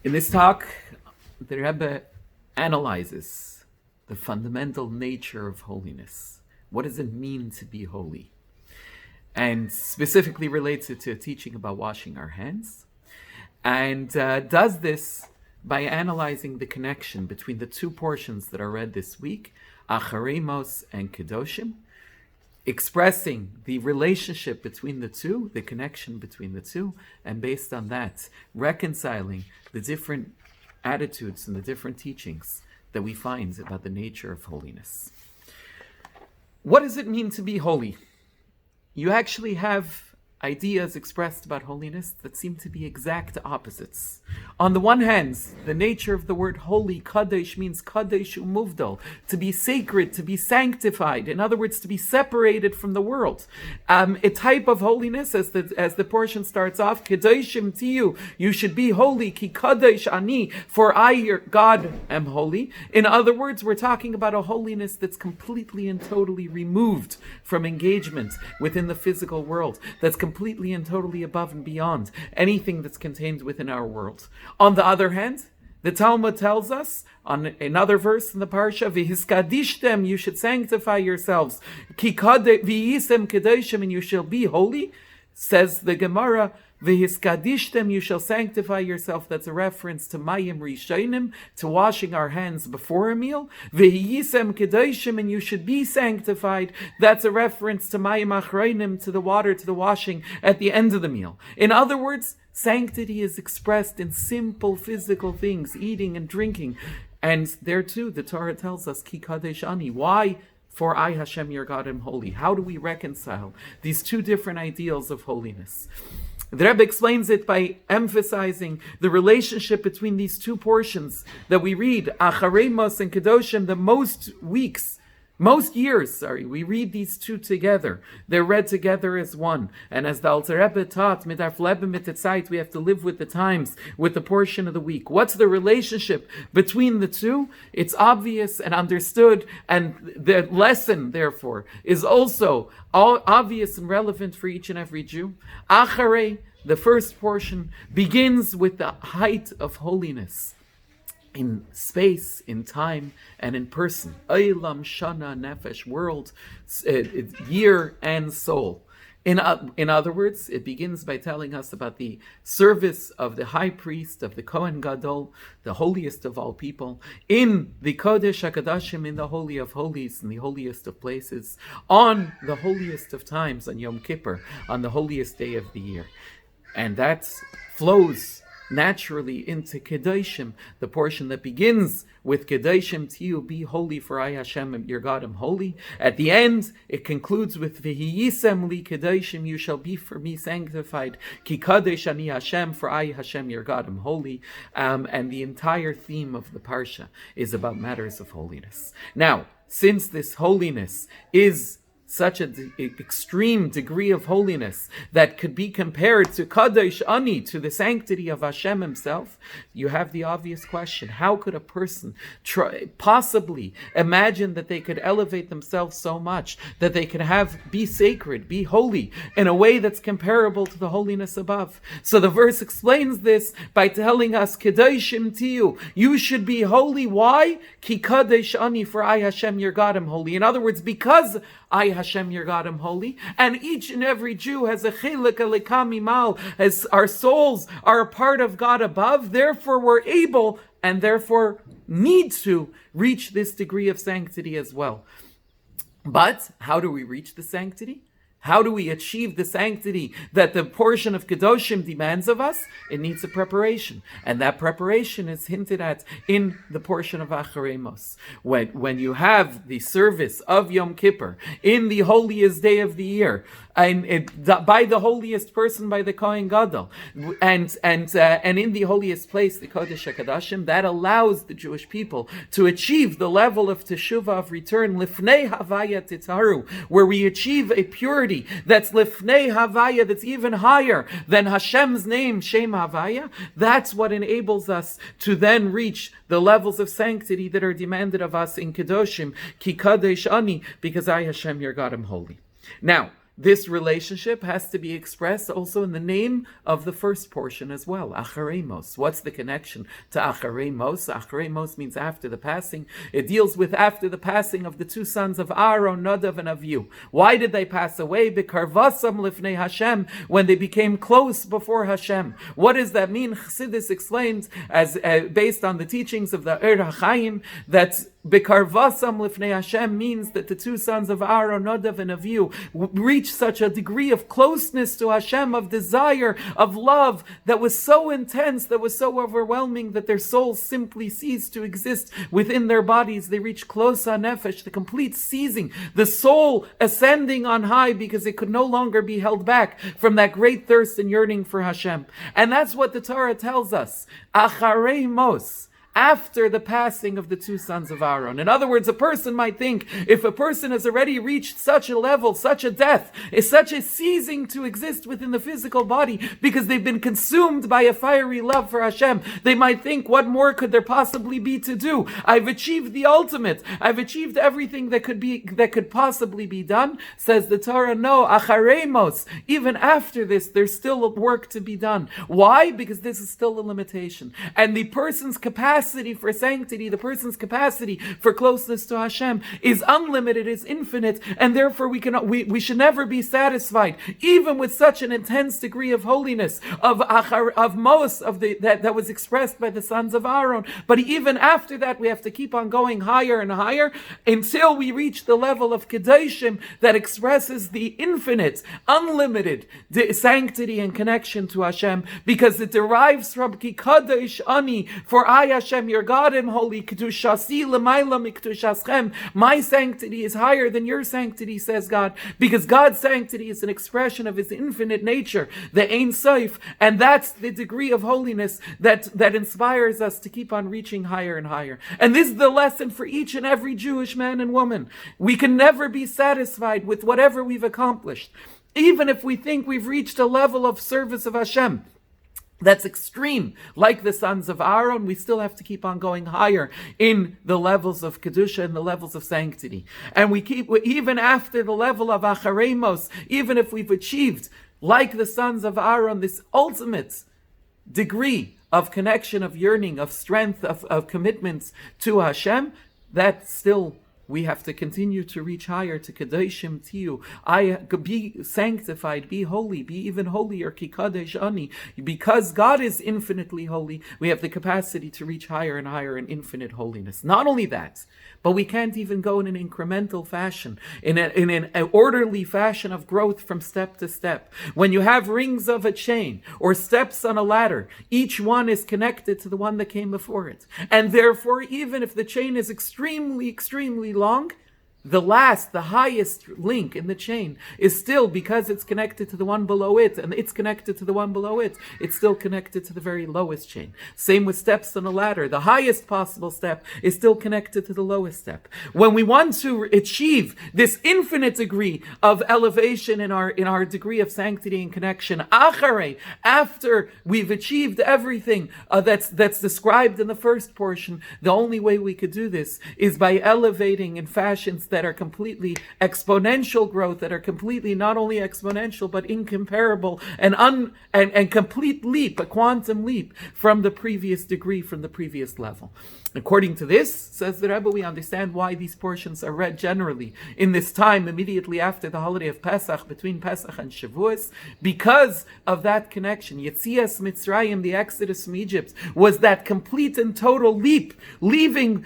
In this talk, the Rebbe analyzes the fundamental nature of holiness. What does it mean to be holy? And specifically relates it to a teaching about washing our hands. And does this by analyzing the connection between the two portions that are read this week, Acharei and Kedoshim, expressing the relationship between the two, the connection between the two, and based on that, reconciling the different attitudes and the different teachings that we find about the nature of holiness. What does it mean to be holy? You actually have ideas expressed about holiness that seem to be exact opposites. On the one hand, the nature of the word holy, kadosh, means kadosh umuvdal, to be sacred, to be sanctified. In other words, to be separated from the world. A type of holiness, as the portion starts off, kedoshim tiyu, you should be holy, ki kadosh ani, for I, your God, am holy. In other words, we're talking about a holiness that's completely and totally removed from engagement within the physical world, that's completely and totally above and beyond anything that's contained within our world. On the other hand, the Talmud tells us on another verse in the parsha, "V'hiskadishtem," you should sanctify yourselves. "Ki v'yisem kedoshim," and you shall be holy. Says the Gemara, "V'hiskadishtem," you shall sanctify yourself. That's a reference to mayim rishonim, to washing our hands before a meal. V'yisem kedoshim, and you should be sanctified. That's a reference to mayim achronim, to the water, to the washing at the end of the meal. In other words, sanctity is expressed in simple physical things, eating and drinking. And there too, the Torah tells us, Ki Kadesh Ani. Why? For I, Hashem, your God, am holy. How do we reconcile these two different ideals of holiness? The Rebbe explains it by emphasizing the relationship between these two portions that we read, Acharei and Kedoshim, the most years, we read these two together. They're read together as one. And as the Alter Rebbe taught, we have to live with the times, with the portion of the week. What's the relationship between the two? It's obvious and understood, and the lesson, therefore, is also obvious and relevant for each and every Jew. Acharei, the first portion, begins with the height of holiness, in space, in time, and in person. Olam, Shana, Nefesh, world, year, and soul. In other words, it begins by telling us about the service of the high priest, of the Kohen Gadol, the holiest of all people, in the Kodesh HaKadoshim, in the Holy of Holies, in the holiest of places, on the holiest of times, on Yom Kippur, on the holiest day of the year. And that flows naturally into Kedoshim, the portion that begins with Kedoshim Tiyu, be holy, for I, Hashem, your God, am holy. At the end, it concludes with V'hiyisem li Kedoshim, you shall be for me sanctified. Ki Kadosh ani Hashem, for I, Hashem, your God, am holy. And the entire theme of the parsha is about matters of holiness. Now, since this holiness is such an extreme degree of holiness that could be compared to Kadosh Ani, to the sanctity of Hashem himself, you have the obvious question: how could a person possibly imagine that they could elevate themselves so much that they could be sacred, be holy in a way that's comparable to the holiness above? So the verse explains this by telling us, Kedoshim Tiyu, you should be holy. Why? Ki Kadosh Ani, for I, Hashem, your God, am holy. In other words, because I, Hashem, your God, am holy, and each and every Jew has a Chelek, a lekamimal, as our souls are a part of God above. Therefore, we're able and therefore need to reach this degree of sanctity as well. But how do we reach the sanctity? How do we achieve the sanctity that the portion of Kedoshim demands of us? It needs a preparation. And that preparation is hinted at in the portion of Acharei. When you have the service of Yom Kippur in the holiest day of the year, by the holiest person, by the Kohen Gadol, and in the holiest place, the Kodesh HaKadoshim, that allows the Jewish people to achieve the level of teshuvah, of return, lifnei havaya titaru, where we achieve a purity that's lifnei havaya, that's even higher than Hashem's name, Shem Havaya. That's what enables us to then reach the levels of sanctity that are demanded of us in Kedoshim, Ki Kadesh Ani, because I, Hashem, your God, am holy. Now, this relationship has to be expressed also in the name of the first portion as well, Acharei. What's the connection to Acharei? Acharei means after the passing. It deals with after the passing of the two sons of Aaron, Nadav and Avihu. Why did they pass away? Bekarvasam lifnei Hashem, when they became close before Hashem. What does that mean? Chassidus explains, as based on the teachings of the Or HaChaim, that Bekarvasam lifnei Hashem means that the two sons of Aaron, Nadav and Avihu, reached such a degree of closeness to Hashem, of desire, of love, that was so intense, that was so overwhelming, that their souls simply ceased to exist within their bodies. They reached close nefesh, the complete seizing, the soul ascending on high, because it could no longer be held back from that great thirst and yearning for Hashem. And that's what the Torah tells us. Acharei mos, after the passing of the two sons of Aaron. In other words, a person might think, if a person has already reached such a level, such a death, is such a ceasing to exist within the physical body, because they've been consumed by a fiery love for Hashem, they might think, what more could there possibly be to do? I've achieved the ultimate. I've achieved everything that could possibly be done. Says the Torah, no, Acharei mos, even after this, there's still work to be done. Why? Because this is still a limitation. And the person's capacity for sanctity, the person's capacity for closeness to Hashem is unlimited, is infinite, and therefore we should never be satisfied, even with such an intense degree of holiness, of mos, that was expressed by the sons of Aaron. But even after that, we have to keep on going higher and higher until we reach the level of Kedoshim that expresses the infinite, unlimited sanctity and connection to Hashem, because it derives from Ki Kadosh Ani, for I, Hashem, your God, am holy. Kedushasi l'mayla mikdushaschem. My sanctity is higher than your sanctity, says God, because God's sanctity is an expression of His infinite nature, the Ein Sof, and that's the degree of holiness that inspires us to keep on reaching higher and higher. And this is the lesson for each and every Jewish man and woman. We can never be satisfied with whatever we've accomplished, even if we think we've reached a level of service of Hashem that's extreme, like the sons of Aaron. We still have to keep on going higher in the levels of Kedusha and the levels of sanctity. And we keep, even after the level of Acharei mos, even if we've achieved, like the sons of Aaron, this ultimate degree of connection, of yearning, of strength, of commitments to Hashem, that still we have to continue to reach higher to Kedoshim Tiyu. Be sanctified, be holy, be even holier, Ki Kadosh Ani. Because God is infinitely holy, we have the capacity to reach higher and higher in infinite holiness. Not only that, but we can't even go in an incremental fashion, in an orderly fashion of growth from step to step. When you have rings of a chain or steps on a ladder, each one is connected to the one that came before it. And therefore, even if the chain is extremely, extremely long, the highest link in the chain is still, because it's connected to the one below it, and it's connected to the one below it, it's still connected to the very lowest chain. Same with steps on a ladder. The highest possible step is still connected to the lowest step. When we want to achieve this infinite degree of elevation in our degree of sanctity and connection, Acharei, after we've achieved everything that's described in the first portion, the only way we could do this is by elevating in fashions that are completely exponential growth, that are completely not only exponential but incomparable and complete leap, a quantum leap from the previous degree, from the previous level. According to this, says the Rabbi, we understand why these portions are read generally in this time immediately after the holiday of Pesach, between Pesach and Shavuos, because of that connection. Yetzias Mitzrayim, the Exodus from Egypt, was that complete and total leap, leaving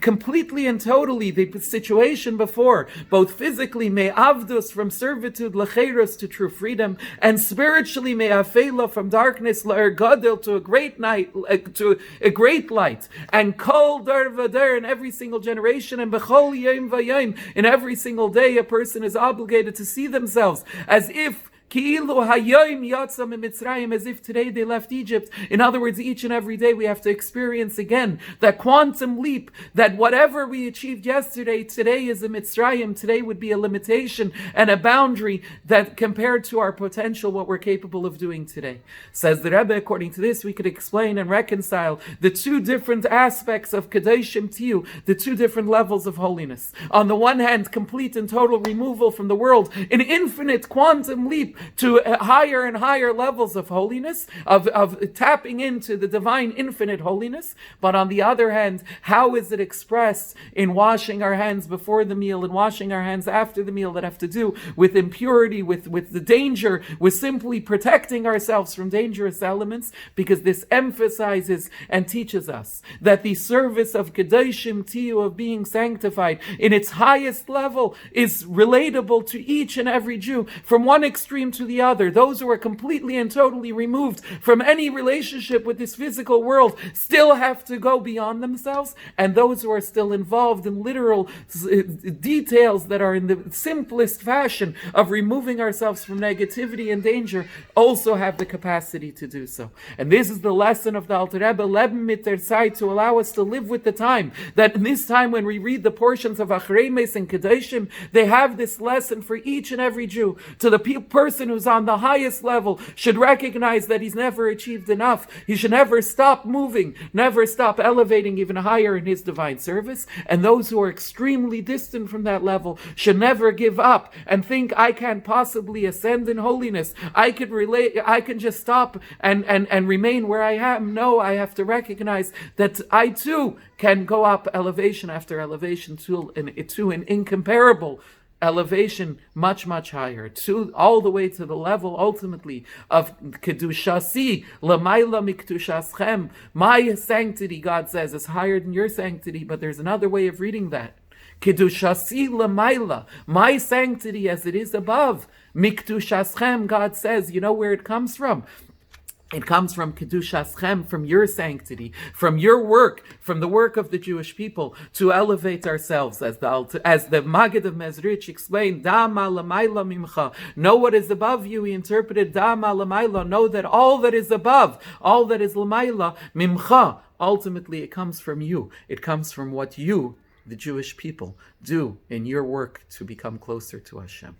completely and totally the situation before, both physically, me'avdus, from servitude, lecheros, to true freedom, and spiritually, me'afela, from darkness, la'ergadel, to a great night, to a great light, and kol dar v'dar, in every single generation, and b'chol yom v'yom, in every single day, a person is obligated to see themselves as if Ki'ilu hayoim yatzam mitzrayim, as if today they left Egypt. In other words, each and every day we have to experience again that quantum leap, that whatever we achieved yesterday, today is a Mitzrayim. Today would be a limitation and a boundary that compared to our potential, what we're capable of doing today. Says the Rebbe, according to this, we could explain and reconcile the two different aspects of Kedoshim Tiyu, the two different levels of holiness. On the one hand, complete and total removal from the world, an infinite quantum leap to higher and higher levels of holiness, of tapping into the divine infinite holiness. But on the other hand, how is it expressed in washing our hands before the meal and washing our hands after the meal that have to do with impurity, with the danger, with simply protecting ourselves from dangerous elements? Because this emphasizes and teaches us that the service of Kedoshim Tiyu, of being sanctified, in its highest level is relatable to each and every Jew, from one extreme to the other. Those who are completely and totally removed from any relationship with this physical world still have to go beyond themselves, and those who are still involved in literal details that are in the simplest fashion of removing ourselves from negativity and danger also have the capacity to do so. And this is the lesson of the Alter Rebbe, Leben mit der Zeit, to allow us to live with the time, that in this time when we read the portions of Acharei and Kedoshim, they have this lesson for each and every Jew. To the person who's on the highest level should recognize that he's never achieved enough. He should never stop moving, never stop elevating even higher in his divine service. And those who are extremely distant from that level should never give up and think, I can't possibly ascend in holiness. I can just stop and remain where I am. No, I have to recognize that I too can go up elevation after elevation to an incomparable elevation, much, much higher, to all the way to the level ultimately of Kedushasi, Lamaila Miktushaschem. My sanctity, God says, is higher than your sanctity, but there's another way of reading that. Kedushasi Lamaila, my sanctity as it is above. Miktushaschem, God says, you know where it comes from? It comes from Kedushas, from your sanctity, from your work, from the work of the Jewish people, to elevate ourselves, as the Maggid of Mezrich explained, Dama lamayla mimcha. Know what is above you. He interpreted Dama lamayla. Know that all that is above, all that is lamayla, mimcha. Ultimately, it comes from you. It comes from what you, the Jewish people, do in your work to become closer to Hashem.